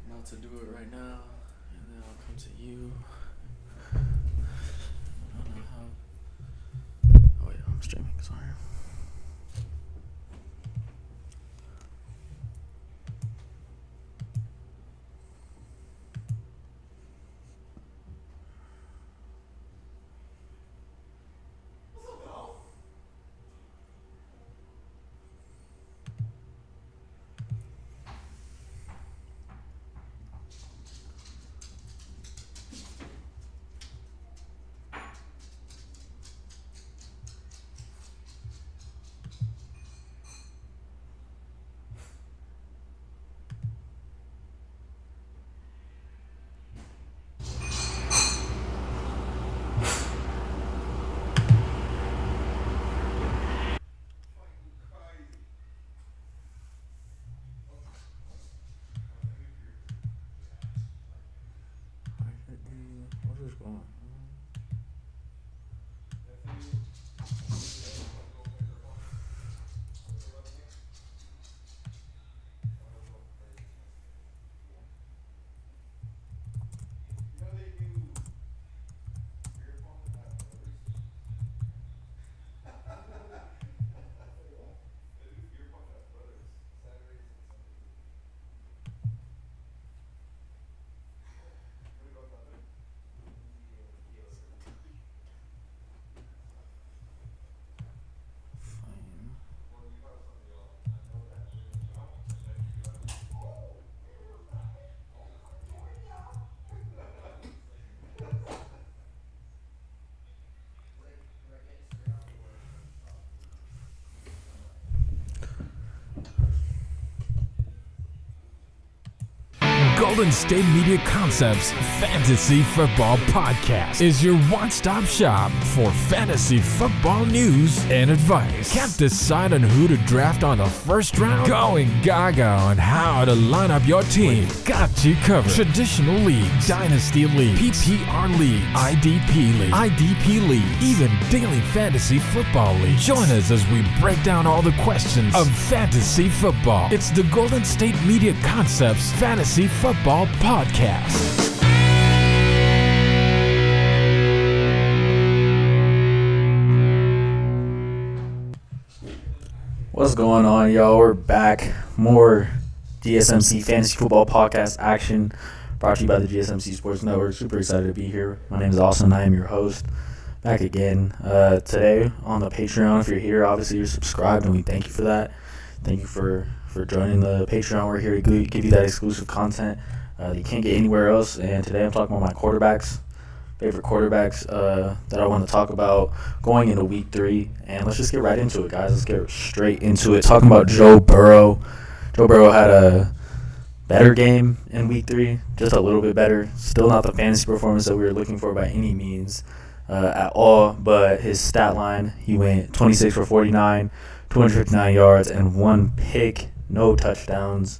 About to do it right now, and then I'll come to you. I don't know how. Oh yeah, I'm streaming. Sorry. What is going on? Golden State Media Concepts Fantasy Football Podcast is your one-stop shop for fantasy football news and advice. Can't decide on who to draft on the first round? Going gaga on how to line up your team. Got you covered. Traditional leagues, Dynasty League, PPR League, IDP League, even Daily Fantasy Football League. Join us as we break down all the questions of fantasy football. It's the Golden State Media Concepts Fantasy Football Podcast. What's going on, y'all? We're back. More GsMC Fantasy Football Podcast action brought to you by the GsMC Sports Network. Super excited to be here. My name is Austin. I am your host. Back again today on the Patreon. If you're here, obviously you're subscribed, and we thank you for that. Thank you for joining the Patreon. We're here to give you that exclusive content that you can't get anywhere else. And today I'm talking about my favorite quarterbacks that I want to talk about going into week 3. And let's just get right into it, guys. Let's get straight into it. Talking about Joe Burrow. Joe Burrow had a better game in week 3, just a little bit better. Still not the fantasy performance that we were looking for by any means at all, but his stat line, he went 26 for 49, 259 yards, and 1 pick, no touchdowns.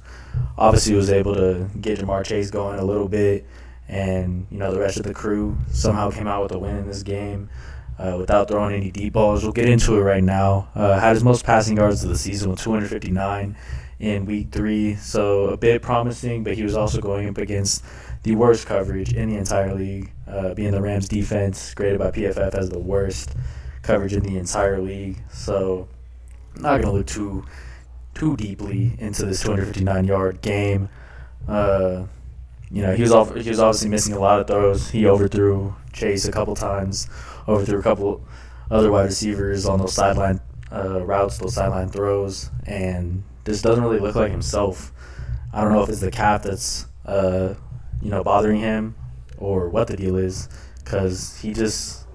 Obviously, he was able to get Jamar Chase going a little bit, and the rest of the crew somehow came out with a win in this game without throwing any deep balls. We'll get into it right now. Had his most passing yards of the season with 259 in week 3, so a bit promising, but he was also going up against the worst coverage in the entire league, being the Rams defense, graded by PFF as the worst coverage in the entire league. So I'm not going to look too deeply into this 259-yard game. He was obviously missing a lot of throws. He overthrew Chase a couple times, overthrew a couple other wide receivers on those sideline routes, those sideline throws, and this doesn't really look like himself. I don't know if it's the calf that's bothering him or what the deal is, because he just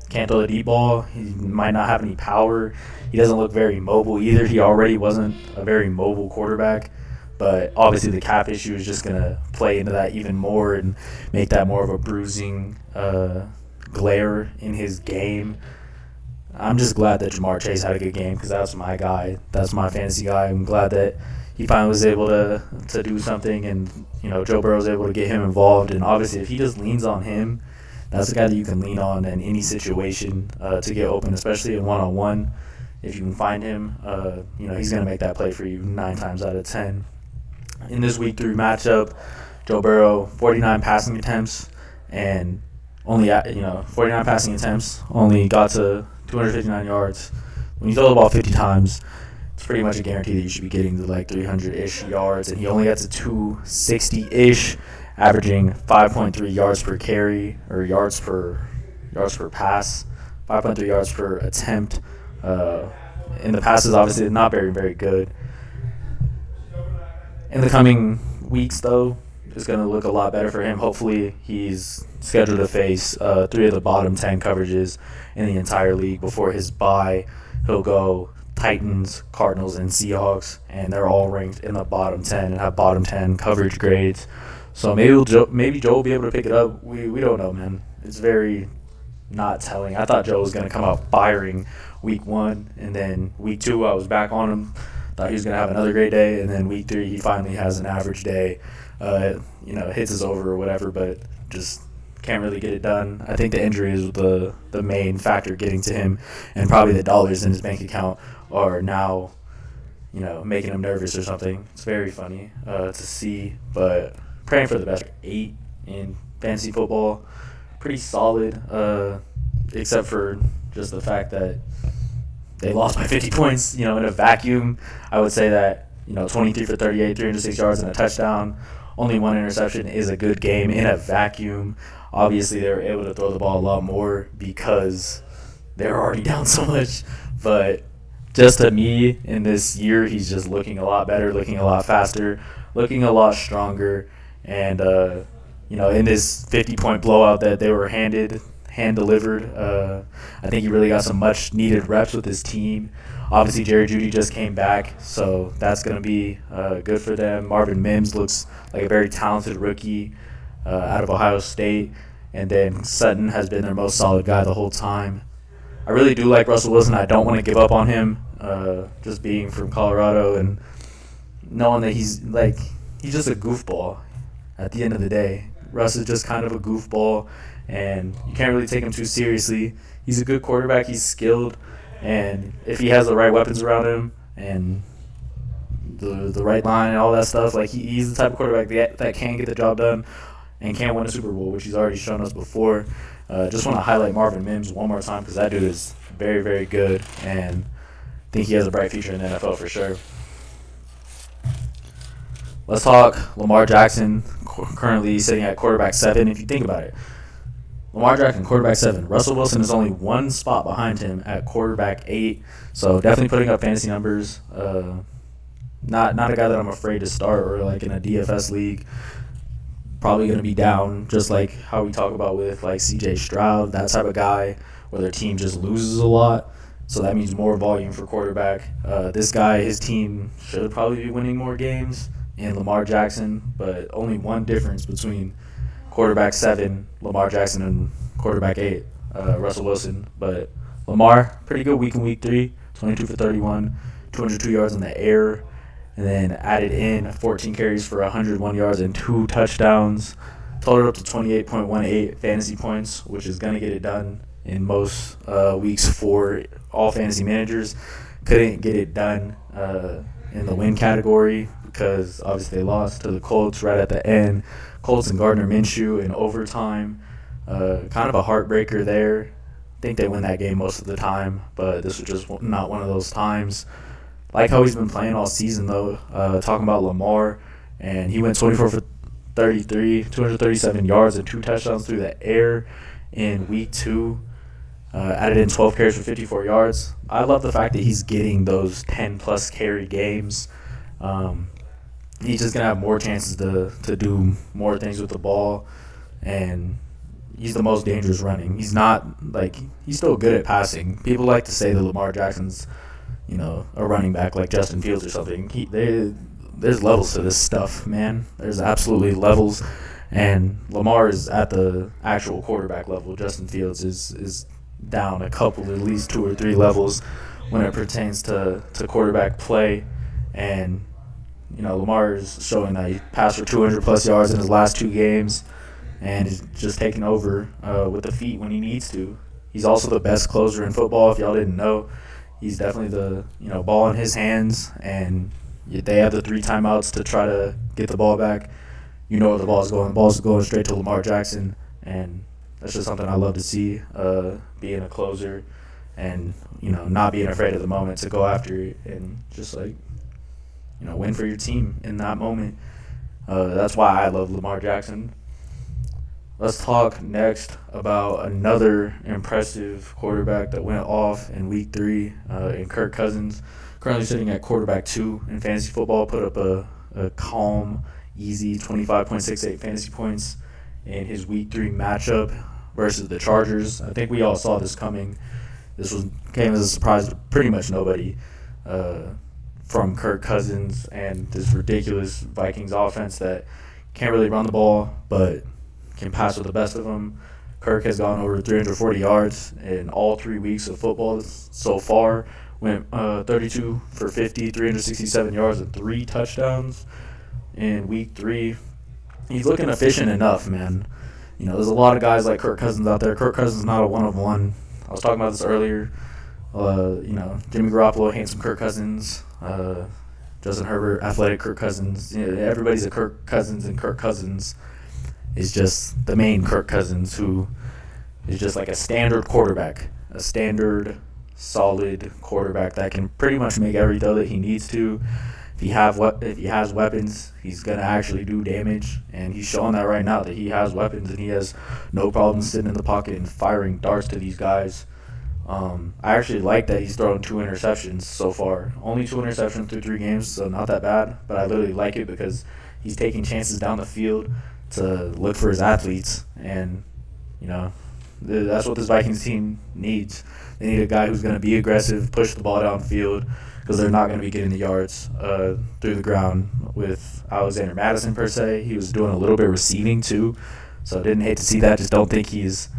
can't throw the deep ball. He might not have any power. He doesn't look very mobile either. He already wasn't a very mobile quarterback, but obviously the calf issue is just going to play into that even more and make that more of a bruising glare in his game. I'm just glad that Jamar Chase had a good game, because that's my guy. That's my fantasy guy. I'm glad that he finally was able to do something, and Joe Burrow was able to get him involved. And obviously, if he just leans on him, That's the guy that you can lean on in any situation to get open, especially in one-on-one. If you can find him, he's going to make that play for you 9 times out of 10. In this Week 3 matchup, Joe Burrow, 49 passing attempts, and only 49 passing attempts, only got to 259 yards. When you throw the ball 50 times, it's pretty much a guarantee that you should be getting to like 300-ish yards, and he only got to 260-ish, averaging 5.3 yards per carry, or yards per pass, 5.3 yards per attempt. In the passes, obviously, not very, very good. In the coming weeks, though, it's going to look a lot better for him. Hopefully, he's scheduled to face 3 of the bottom 10 coverages in the entire league before his bye. He'll go Titans, Cardinals, and Seahawks, and they're all ranked in the bottom 10 and have bottom 10 coverage grades. So maybe Joe will be able to pick it up. We don't know, man. It's very not telling. I thought Joe was going to come out firing Week 1, and then Week 2 I was back on him. Thought he was going to have another great day, and then Week 3 he finally has an average day. Hits is over or whatever, but just can't really get it done. I think the injury is the main factor getting to him, and probably the dollars in his bank account are now, making him nervous or something. It's very funny to see, but praying for the best. 8 in fantasy football, pretty solid, except for just the fact that they lost by 50 points, in a vacuum. I would say that, 23 for 38, 306 yards and a touchdown. Only 1 interception is a good game in a vacuum. Obviously, they were able to throw the ball a lot more because they're already down so much. But just to me, in this year, he's just looking a lot better, looking a lot faster, looking a lot stronger. And, in this 50-point blowout that they were hand-delivered, I think he really got some much-needed reps with his team. Obviously, Jerry Jeudy just came back, so that's going to be good for them. Marvin Mims looks like a very talented rookie out of Ohio State. And then Sutton has been their most solid guy the whole time. I really do like Russell Wilson. I don't want to give up on him, just being from Colorado and knowing that he's just a goofball at the end of the day. Russ is just kind of a goofball, and you can't really take him too seriously. He's a good quarterback. He's skilled. And if he has the right weapons around him and the right line and all that stuff, he's the type of quarterback that can get the job done and can win a Super Bowl, which he's already shown us before. Just want to highlight Marvin Mims one more time because that dude is very, very good, and I think he has a bright future in the NFL for sure. Let's talk Lamar Jackson, currently sitting at quarterback 7. If you think about it, Lamar Jackson, quarterback 7. Russell Wilson is only 1 spot behind him at quarterback 8. So definitely putting up fantasy numbers. Not a guy that I'm afraid to start or in a DFS league. Probably going to be down, just like how we talk about with C.J. Stroud, that type of guy where their team just loses a lot. So that means more volume for quarterback. This guy, his team should probably be winning more games in Lamar Jackson, but only one difference between quarterback 7, Lamar Jackson, and quarterback 8, Russell Wilson. But Lamar, pretty good week in Week 3, 22 for 31, 202 yards in the air, and then added in 14 carries for 101 yards and 2 touchdowns. Totaled up to 28.18 fantasy points, which is going to get it done in most weeks for all fantasy managers. Couldn't get it done in the win category because obviously they lost to the Colts right at the end. Colts and Gardner Minshew in overtime. Kind of a heartbreaker there. I think they win that game most of the time, but this was just not one of those times. Like how he's been playing all season, though. Talking about Lamar, and he went 24 for 33, 237 yards and 2 touchdowns through the air in Week 2. Added in 12 carries for 54 yards. I love the fact that he's getting those 10-plus carry games. He's just going to have more chances to do more things with the ball, and he's the most dangerous running. He's not, he's still good at passing. People like to say that Lamar Jackson's, a running back like Justin Fields or something. There's levels to this stuff, man. There's absolutely levels, and Lamar is at the actual quarterback level. Justin Fields is down a couple, at least 2 or 3 levels when it pertains to quarterback play. And Lamar is showing that he passed for 200-plus yards in his last 2 games, and is just taking over with the feet when he needs to. He's also the best closer in football. If y'all didn't know, he's definitely the ball in his hands, and they have the 3 timeouts to try to get the ball back. You know where the ball's going. The ball's going straight to Lamar Jackson, and that's just something I love to see, being a closer and, not being afraid of the moment to go after it and just, win for your team in that moment. That's why I love Lamar Jackson. Let's talk next about another impressive quarterback that went off in Week 3 in Kirk Cousins. Currently sitting at quarterback 2 in fantasy football, put up a calm, easy 25.68 fantasy points in his Week 3 matchup versus the Chargers. I think we all saw this coming. Came as a surprise to pretty much nobody from Kirk Cousins and this ridiculous Vikings offense that can't really run the ball but can pass with the best of them. Kirk has gone over 340 yards in all 3 weeks of football so far. Went 32 for 50, 367 yards and 3 touchdowns in Week 3. He's looking efficient enough, man. There's a lot of guys like Kirk Cousins out there. Kirk Cousins is not a one-of-one. I was talking about this earlier. Jimmy Garoppolo, handsome Kirk Cousins. Justin Herbert, athletic Kirk Cousins. Everybody's a Kirk Cousins, and Kirk Cousins is just the main Kirk Cousins, who is just like a standard quarterback, a standard solid quarterback that can pretty much make every throw that he needs to. If he has weapons, he's gonna actually do damage, and he's showing that right now that he has weapons and he has no problem sitting in the pocket and firing darts to these guys. I actually like that he's thrown 2 interceptions so far. Only 2 interceptions through 3 games, so not that bad. But I literally like it because he's taking chances down the field to look for his athletes, and that's what this Vikings team needs. They need a guy who's going to be aggressive, push the ball downfield, because they're not going to be getting the yards through the ground with Alexander Madison per se. He was doing a little bit of receiving too, so I didn't hate to see that. Just don't think he's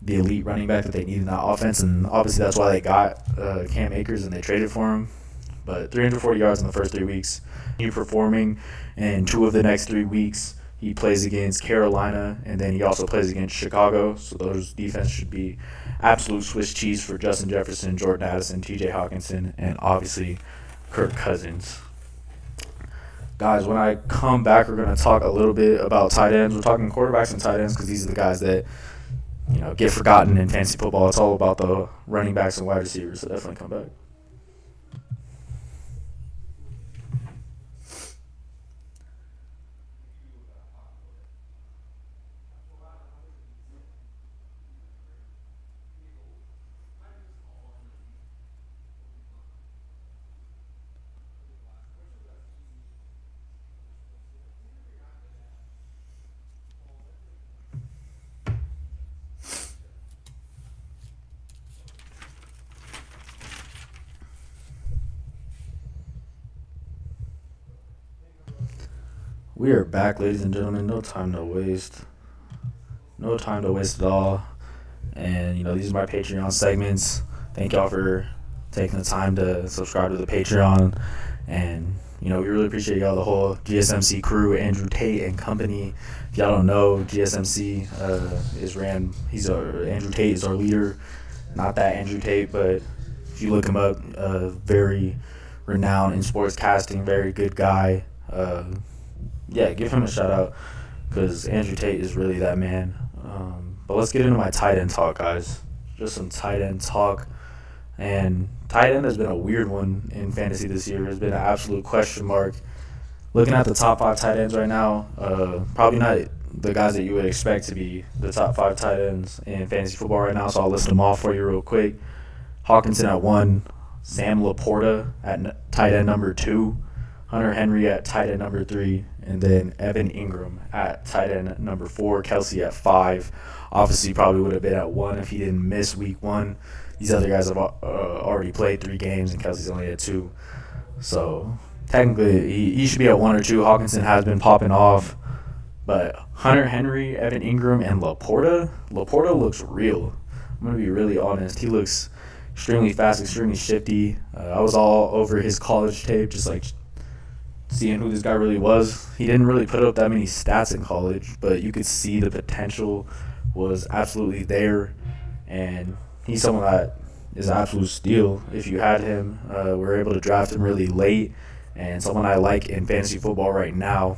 the elite running back that they need in that offense, and obviously that's why they got Cam Akers and they traded for him. But 340 yards in the first 3 weeks. He's performing in 2 of the next 3 weeks. He plays against Carolina, and then he also plays against Chicago. So those defense should be absolute Swiss cheese for Justin Jefferson, Jordan Addison, T.J. Hawkinson, and obviously Kirk Cousins. Guys, when I come back, we're going to talk a little bit about tight ends. We're talking quarterbacks and tight ends because these are the guys that get forgotten in fantasy football. It's all about the running backs and wide receivers, so definitely come back. We are back, ladies and gentlemen. No time to waste. No time to waste at all. And, these are my Patreon segments. Thank y'all for taking the time to subscribe to the Patreon. And, we really appreciate y'all, the whole GsMC crew, Andrew Tate and company. If y'all don't know, GsMC Andrew Tate is our leader. Not that Andrew Tate, but if you look him up, very renowned in sports casting, very good guy. Give him a shout out because Andrew Tate is really that man. But let's get into my tight end talk, guys. Just some tight end talk. And tight end has been a weird one in fantasy this year. It's been an absolute question mark. Looking at the top 5 tight ends right now, probably not the guys that you would expect to be the top 5 tight ends in fantasy football right now, so I'll list them off for you real quick. Hawkinson at 1, Sam Laporta at tight end number 2, Hunter Henry at tight end number 3, and then Evan Ingram at tight end number 4, Kelsey at 5. Obviously, probably would have been at 1 if he didn't miss week 1. These other guys have already played 3 games, and Kelsey's only at 2. So, technically, he should be at 1 or 2. Hawkinson has been popping off. But Hunter Henry, Evan Ingram, and Laporta looks real. I'm going to be really honest. He looks extremely fast, extremely shifty. I was all over his college tape, just like seeing who this guy really was. He didn't really put up that many stats in college, but you could see the potential was absolutely there, and he's someone that is an absolute steal if you had him. We're able to draft him really late, and someone I like in fantasy football right now.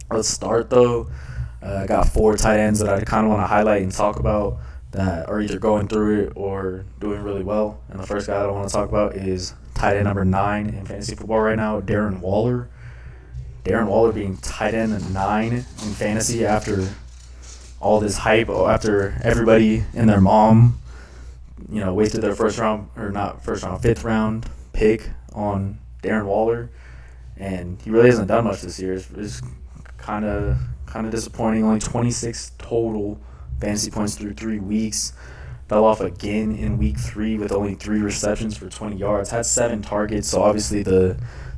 Let's start, though. I got 4 tight ends that I kind of want to highlight and talk about that are either going through it or doing really well. And the first guy that I want to talk about is tight end number 9 in fantasy football right now, Darren Waller. Darren Waller being tight end 9 in fantasy after all this hype, after everybody and their mom, wasted their fifth round pick on Darren Waller. And he really hasn't done much this year. It's kind of disappointing. Only 26 total fantasy points through 3 weeks. Fell off again in week 3 with only 3 receptions for 20 yards. Had 7 targets, so obviously the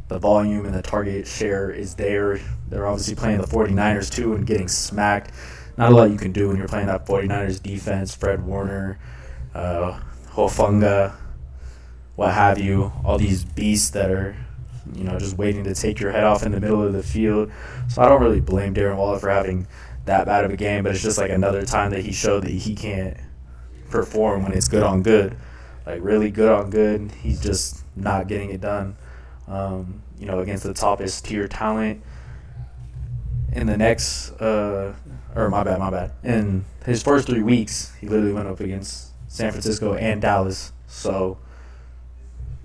volume and the target share is there. They're obviously playing the 49ers too and getting smacked. Not a lot you can do when you're playing that 49ers defense. Fred Warner, Hofunga, what have you. All these beasts that are just waiting to take your head off in the middle of the field. So I don't really blame Darren Waller for having that bad of a game, but it's just like another time that he showed that he can't perform when it's good on good. Like really good on good, he's just not getting it done. Against the toppest tier talent. In the next, my bad. In his first 3 weeks, he literally went up against San Francisco and Dallas. So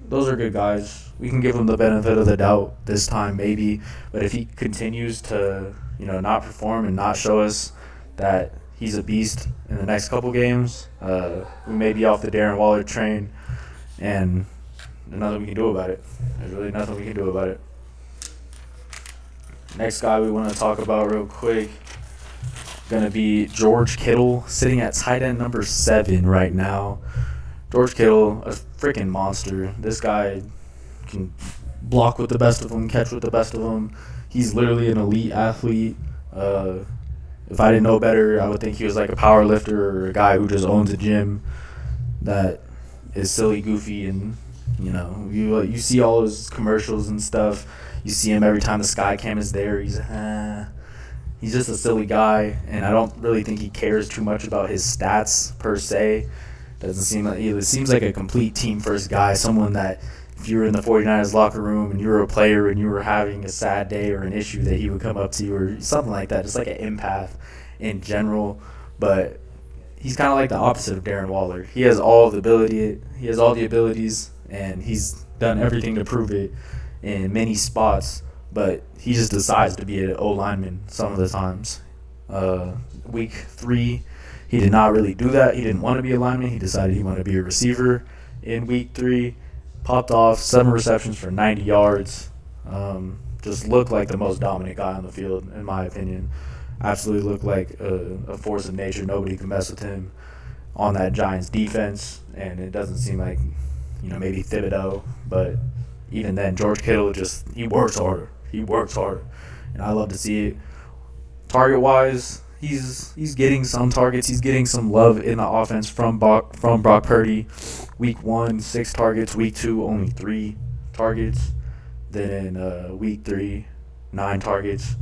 those are good guys. We can give him the benefit of the doubt this time, maybe. But if he continues to, not perform and not show us that he's a beast in the next couple games, we may be off the Darren Waller train, and there's nothing we can do about it. There's really nothing we can do about it. Next guy we want to talk about real quick, going to be George Kittle, sitting at tight end number 7 right now. George Kittle, a freaking monster. This guy can block with the best of them, catch with the best of them. He's literally an elite athlete. If I didn't know better, I would think he was like a power lifter or a guy who just owns a gym that is silly, goofy, and you see all his commercials and stuff. You see him every time the Sky Cam is there. He's just a silly guy, and I don't really think he cares too much about his stats per se. It seems like a complete team first guy, someone that if you were in the 49ers locker room and you were a player and you were having a sad day or an issue, that he would come up to you or something like that. Just like an empath in general. But he's kind of like the opposite of Darren Waller. He has all the abilities, and he's done everything to prove it in many spots, but he just decides to be an O-lineman some of the times. Week 3, he did not really do that. He didn't want to be a lineman. He decided he wanted to be a receiver in week 3. Popped off 7 receptions for 90 yards. Just looked like the most dominant guy on the field, in my opinion. Absolutely looked like a force of nature. Nobody can mess with him on that Giants defense, and it doesn't seem like, maybe Thibodeau, but even then, George Kittle he works harder. He works harder, and I love to see it. Target-wise, he's getting some targets. He's getting some love in the offense from Brock Purdy. Week 1, 6 targets. Week 2, only 3 targets. Then in week 3, 9 targets.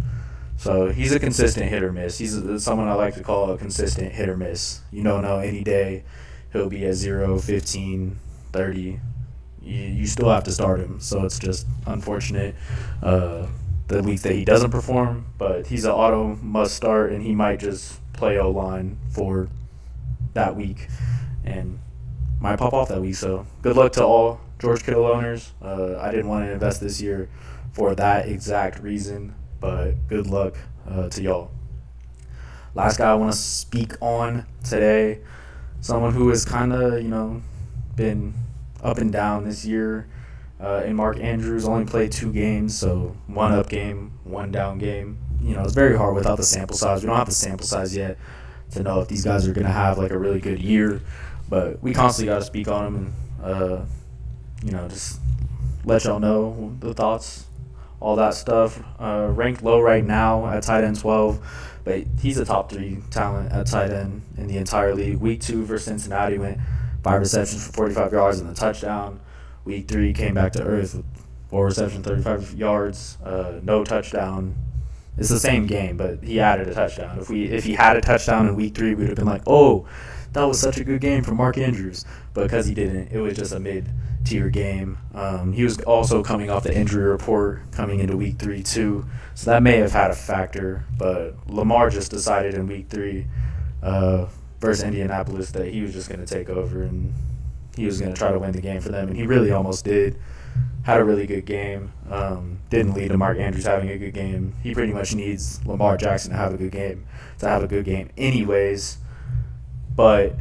So he's a consistent hit or miss. He's someone I like to call a consistent hit or miss. You don't know, any day he'll be at 0, 15, 30. You still have to start him. So it's just unfortunate the week that he doesn't perform. But he's an auto must start, and he might just play O-line for that week and might pop off that week. So good luck to all George Kittle owners. I didn't want to invest this year for that exact reason, but good luck to y'all. Last guy I want to speak on today, someone who has kind of, been up and down this year. And Mark Andrews only played 2 games, so 1 up game, 1 down game. It's very hard without the sample size. We don't have the sample size yet to know if these guys are going to have like a really good year, but we constantly got to speak on them and, just let y'all know the thoughts, all that stuff. Ranked low right now at tight end 12, but he's a top 3 talent at tight end in the entire league. Week 2 versus Cincinnati went 5 receptions for 45 yards and a touchdown. Week 3 came back to earth with 4 receptions, 35 yards, no touchdown. It's the same game, but he added a touchdown. If he had a touchdown in week 3, we would have been like, oh, that was such a good game for Mark Andrews. But because he didn't, it was just a mid-tier game. He was also coming off the injury report coming into week 3 too, so that may have had a factor. But Lamar just decided in week 3 versus Indianapolis that he was just going to take over and he was going to try to win the game for them, and he really almost did. Had a really good game. Didn't lead to Mark Andrews having a good game. He pretty much needs Lamar Jackson to have a good game anyways. But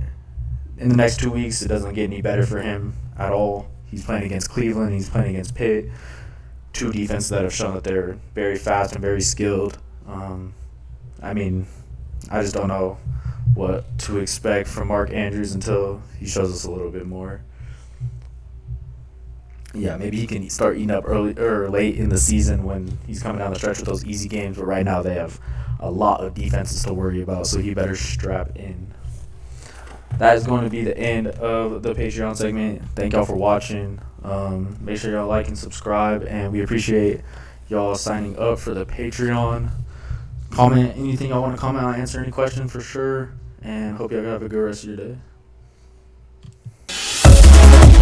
in the next 2 weeks, it doesn't get any better for him at all. He's playing against Cleveland. He's playing against Pitt. 2 defenses that have shown that they're very fast and very skilled. I just don't know what to expect from Mark Andrews until he shows us a little bit more. Yeah, maybe he can start eating up early or late in the season when he's coming down the stretch with those easy games. But right now they have a lot of defenses to worry about, so he better strap in. That is going to be the end of the Patreon segment. Thank y'all for watching. Make sure y'all like and subscribe, and we appreciate y'all signing up for the Patreon. Comment anything y'all want to comment. I'll answer any question for sure, and hope y'all have a good rest of your day.